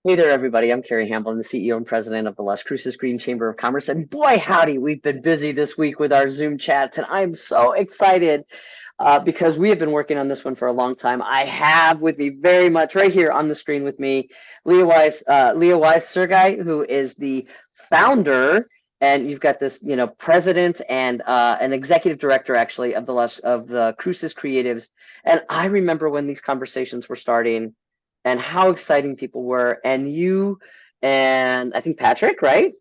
Hey there, everybody. I'm Kerry Hamblin, the CEO and president of the Las Cruces Green Chamber of Commerce. And boy, howdy, we've been busy this week with our Zoom chats. And I'm so excited because we have been working on this one for a long time. I have with me very much right here on the screen with me, Leah Wise Sergei, who is the founder. And you've got this, president and an executive director, actually, of the Cruces Creatives. And I remember when these conversations were starting and how exciting people were. And you and I think Patrick, right?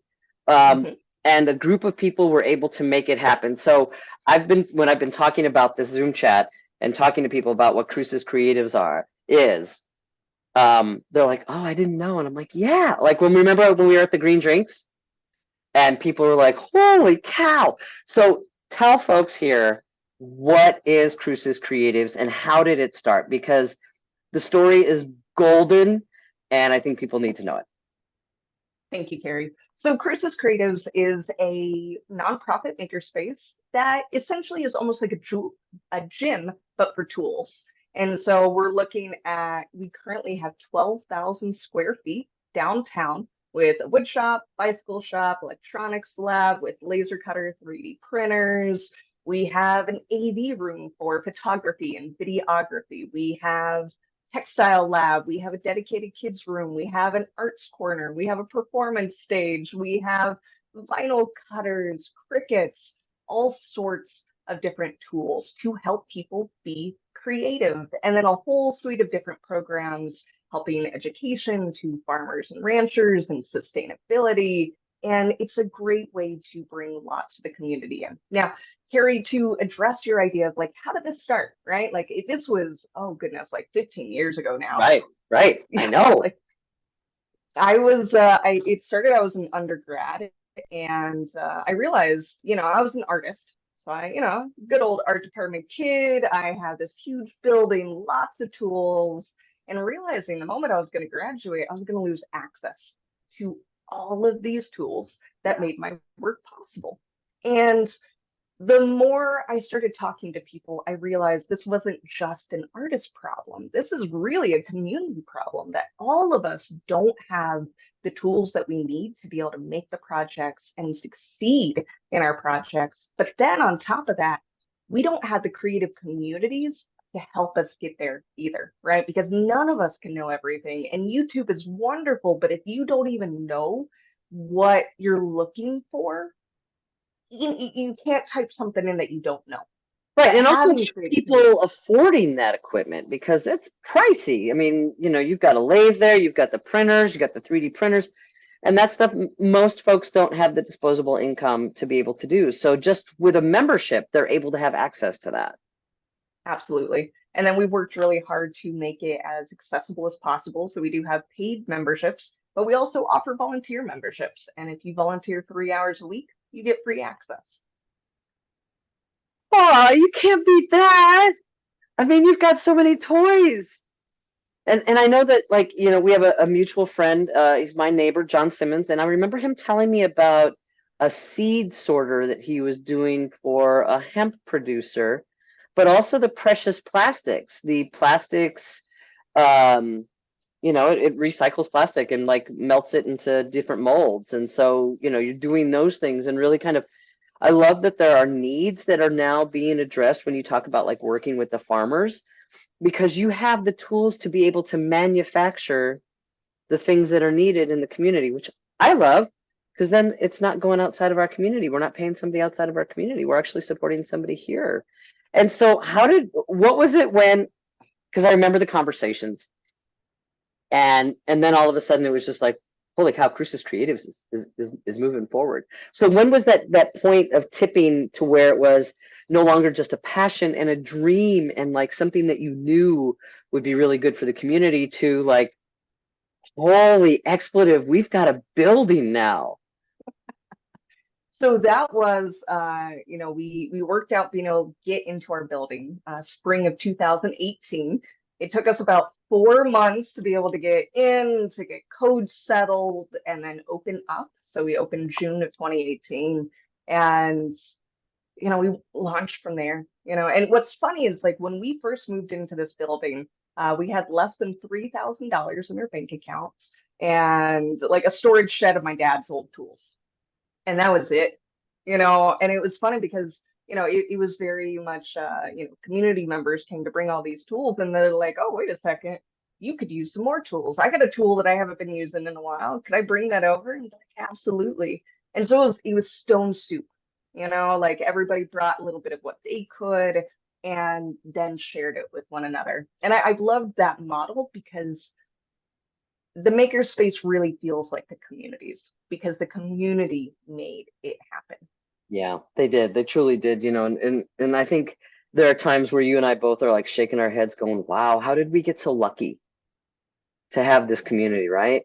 Um, Mhm. and a group of people were able to make it happen. So when I've been talking about this Zoom chat and talking to people about what Cruces Creatives is, they're like, oh, I didn't know. And I'm like, yeah. Like remember when we were at the Green Drinks and people were like, holy cow. So tell folks here, what is Cruces Creatives and how did it start? Because the story is golden, and I think people need to know it. Thank you, Carrie. So Cruces Creatives is a nonprofit makerspace that essentially is almost like a gym, but for tools. And so we currently have 12,000 square feet downtown with a wood shop, bicycle shop, electronics lab with laser cutter 3D printers. We have an AV room for photography and videography. We have textile lab, we have a dedicated kids room, we have an arts corner, we have a performance stage, we have vinyl cutters, crickets, all sorts of different tools to help people be creative. And then a whole suite of different programs helping education to farmers and ranchers and sustainability. And it's a great way to bring lots of the community in. Now, Carrie, to address your idea of like, how did this start, right? Like, this was, oh goodness, like 15 years ago now. Right, right. I know. Like, it started, I was an undergrad and I realized, I was an artist. So good old art department kid. I had this huge building, lots of tools, and realizing the moment I was going to graduate, I was going to lose access to all of these tools that made my work possible. And the more I started talking to people, I realized this wasn't just an artist problem. This is really a community problem that all of us don't have the tools that we need to be able to make the projects and succeed in our projects. But then on top of that, we don't have the creative communities to help us get there either, right? Because none of us can know everything. And YouTube is wonderful, but if you don't even know what you're looking for, you can't type something in that you don't know. Right, But and also having creative people communities, affording that equipment because it's pricey. I mean, you've got a lathe there, you've got the printers, you've got the 3D printers, and that stuff most folks don't have the disposable income to be able to do. So just with a membership, they're able to have access to that. absolutely. And then we've worked really hard to make it as accessible as possible. So we do have paid memberships, but we also offer volunteer memberships. And if you volunteer 3 hours a week, you get free access. Oh, you can't beat that. I mean, you've got so many toys. And I know that like, we have a mutual friend, he's my neighbor, John Simmons, and I remember him telling me about a seed sorter that he was doing for a hemp producer, but also the precious plastics. The plastics, um, it recycles plastic and like melts it into different molds. And so, you're doing those things and really kind of I love that there are needs that are now being addressed when you talk about like working with the farmers because you have the tools to be able to manufacture the things that are needed in the community, which I love because then it's not going outside of our community. We're not paying somebody outside of our community. We're actually supporting somebody here. And so, what was it when, because I remember the conversations and then all of a sudden it was just like, holy cow, Cruces Creatives is moving forward. So when was that point of tipping to where it was no longer just a passion and a dream and like something that you knew would be really good for the community to like, holy expletive, we've got a building now. So that was, we worked out being able to get into our building, spring of 2018. It took us about 4 months to be able to get in, to get code settled, and then open up. So we opened June of 2018, and we launched from there. And what's funny is like when we first moved into this building, we had less than $3,000 in our bank accounts. and like a storage shed of my dad's old tools. And that was it, and it was funny because, it was very much, community members came to bring all these tools and they're like, oh, wait a second, you could use some more tools. I got a tool that I haven't been using in a while. Could I bring that over? And they're like, absolutely. And so it was stone soup, like everybody brought a little bit of what they could and then shared it with one another. And I've loved that model because the makerspace really feels like the communities because the community made it happen. Yeah, they did. They truly did, and I think there are times where you and I both are like shaking our heads going, wow, how did we get so lucky to have this community, right?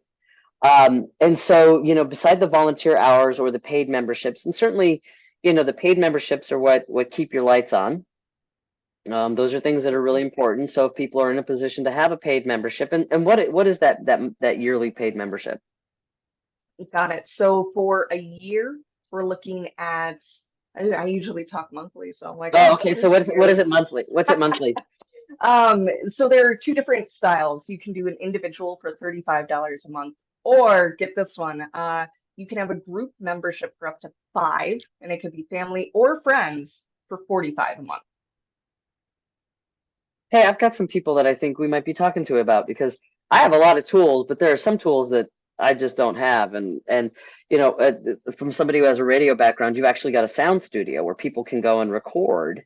And so, beside the volunteer hours or the paid memberships, and certainly, the paid memberships are what keep your lights on. Those are things that are really important. So if people are in a position to have a paid membership, and what is that yearly paid membership? Got it. So for a year, we're looking at, I usually talk monthly, so I'm like, Oh, oh, okay. So here's the what is yearly. it monthly? What's it monthly? So there are two different styles. You can do an individual for $35 a month, or get this one. You can have a group membership for up to five, and it could be family or friends for 45 a month. Hey, I've got some people that I think we might be talking to about because I have a lot of tools, but there are some tools that I just don't have. And from somebody who has a radio background, you've actually got a sound studio where people can go and record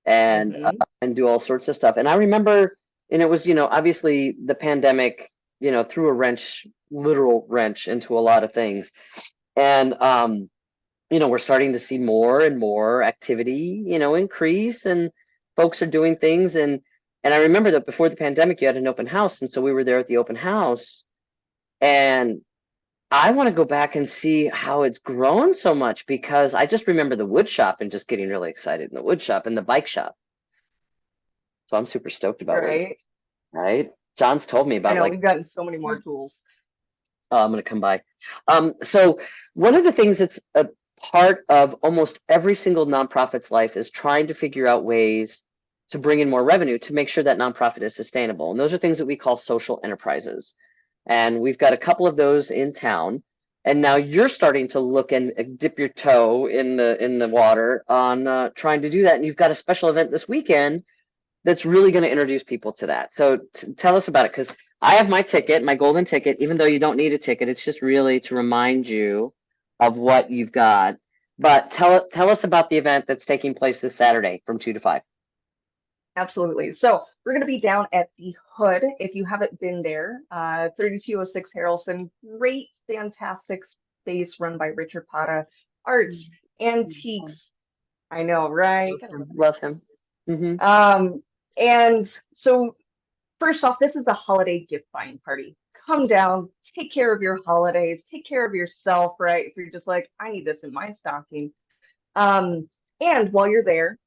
Hmm. and do all sorts of stuff. And I remember, and it was, obviously the pandemic, threw a literal wrench into a lot of things. And we're starting to see more and more activity, increase, and folks are doing things. And I remember that before the pandemic, you had an open house, and so we were there at the open house, and I want to go back and see how it's grown so much because I just remember the wood shop and just getting really excited in the wood shop and the bike shop. So I'm super stoked about where, Right. right? John's told me I about know like, we've gotten so many more tools. oh, I'm going to come by. So one of the things that's a part of almost every single nonprofit's life is trying to figure out ways to bring in more revenue to make sure that nonprofit is sustainable. And those are things that we call social enterprises. And we've got a couple of those in town. And now you're starting to look and dip your toe in the water on trying to do that. And you've got a special event this weekend that's really going to introduce people to that. So tell us about it, because I have my ticket, my golden ticket, even though you don't need a ticket. It's just really to remind you of what you've got. But tell us about the event that's taking place this Saturday from 2 to 5. Absolutely. So we're going to be down at the Hood. If you haven't been there, 3206 Harrelson, great, fantastic space run by Richard Pata. Arts, antiques. I know, right? Love him. Hmm. Um, and so first off, this is a holiday gift buying party. Come down, take care of your holidays, take care of yourself, right? If you're just like, I need this in my stocking. Um, and while you're there,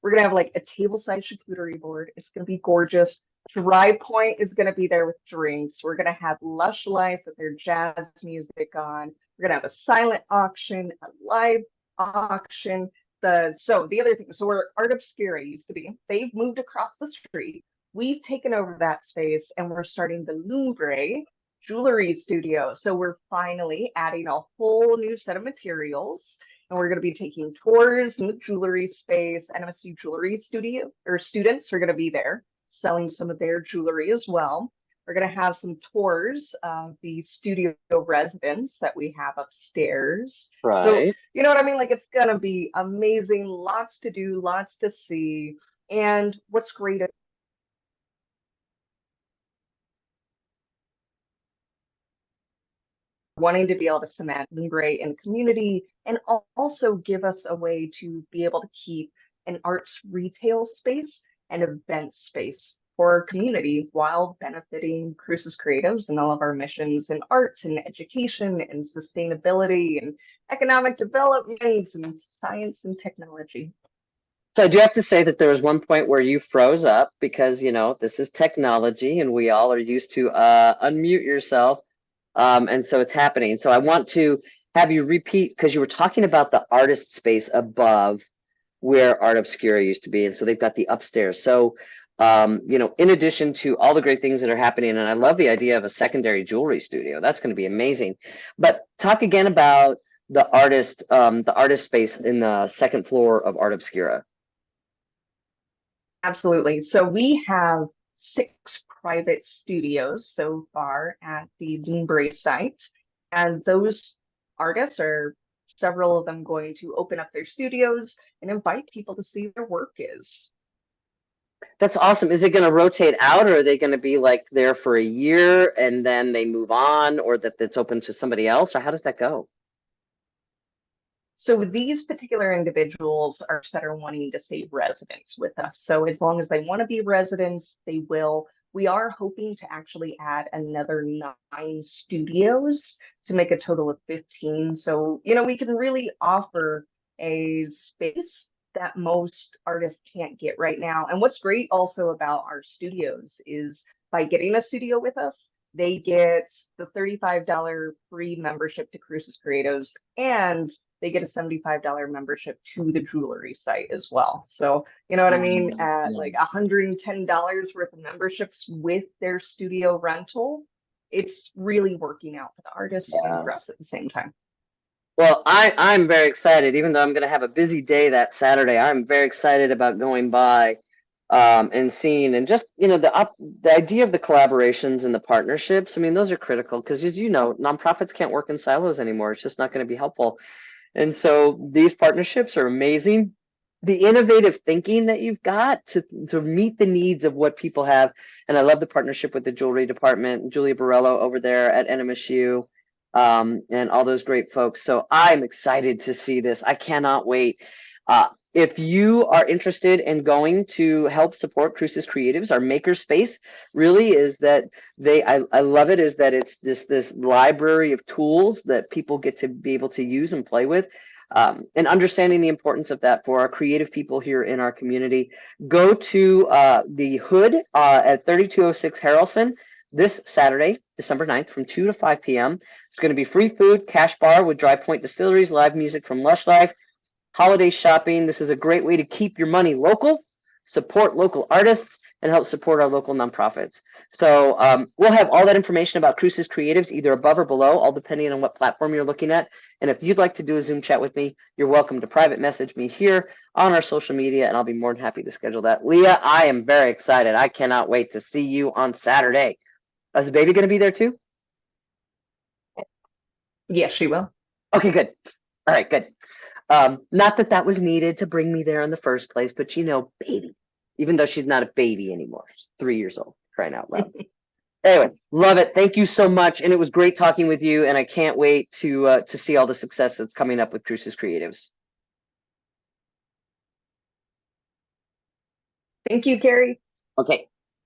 we're gonna have like a table-side charcuterie board. It's gonna be gorgeous. Dry Point is gonna be there with drinks. We're gonna have Lush Life with their jazz music on. We're gonna have a silent auction, a live auction. The other thing, so where Art Obscura used to be, they've moved across the street. We've taken over that space and we're starting the Lumbre Jewelry Studio. So we're finally adding a whole new set of materials, and we're going to be taking tours in the jewelry space. NMSU Jewelry Studio or students are going to be there selling some of their jewelry as well. We're going to have some tours of the studio residence that we have upstairs. So, Right. you know what I mean? Like, it's going to be amazing. Lots to do, lots to see. And what's great, wanting to be able to cement Libre in the community and also give us a way to be able to keep an arts retail space and event space for our community while benefiting Cruces Creatives and all of our missions in arts and education and sustainability and economic development and science and technology. So I do have to say that there was one point where you froze up because, this is technology and we all are used to unmute yourself. And so it's happening. So I want to have you repeat because you were talking about the artist space above where Art Obscura used to be. And so they've got the upstairs. So in addition to all the great things that are happening. And I love the idea of a secondary jewelry studio. That's going to be amazing. But talk again about the artist space in the second floor of Art Obscura. Absolutely. So we have 6 private studios so far at the Bloomsbury site, and those artists are several of them going to open up their studios and invite people to see their work is. That's awesome. Is it going to rotate out, or are they going to be like there for a year and then they move on, or that it's open to somebody else, or how does that go? So these particular individuals are that are wanting to stay residents with us. So as long as they want to be residents, they will. We are hoping to actually add another 9 studios to make a total of 15. So, we can really offer a space that most artists can't get right now. And what's great also about our studios is by getting a studio with us, they get the $35 free membership to Cruces Creatives, and they get a $75 membership to the jewelry site as well. So, you know what I mean? At like $110 worth of memberships with their studio rental, it's really working out for the artists and Yeah. for us at the same time. Well, I'm very excited, even though I'm going to have a busy day that Saturday. I'm very excited about going by and seeing, and just the idea of the collaborations and the partnerships. I mean, those are critical because, as you know, nonprofits can't work in silos anymore. It's just not going to be helpful. And so these partnerships are amazing. The innovative thinking that you've got to meet the needs of what people have. And I love the partnership with the jewelry department, Julia Borello over there at NMSU, and all those great folks. So I'm excited to see this. I cannot wait. If you are interested in going to help support Cruces Creatives, our makerspace really is that I love it, is that it's this library of tools that people get to be able to use and play with, and understanding the importance of that for our creative people here in our community. Go to the Hood at 3206 Harrelson this Saturday, December 9th from 2 to 5 p.m. It's going to be free food, cash bar with Dry Point Distilleries, live music from Lush Life, holiday shopping. This is a great way to keep your money local, support local artists, and help support our local nonprofits. So we'll have all that information about Cruces Creatives either above or below, all depending on what platform you're looking at. And if you'd like to do a Zoom chat with me, you're welcome to private message me here on our social media, and I'll be more than happy to schedule that. Leah, I am very excited. I cannot wait to see you on Saturday. Is the baby going to be there too? Yes, she will. Okay, good. All right, good. Not that that was needed to bring me there in the first place, but baby, even though she's not a baby anymore, she's 3 years old, crying out loud. Anyway, love it. Thank you so much. And it was great talking with you. And I can't wait to see all the success that's coming up with Cruces Creatives. Thank you, Carrie. Okay.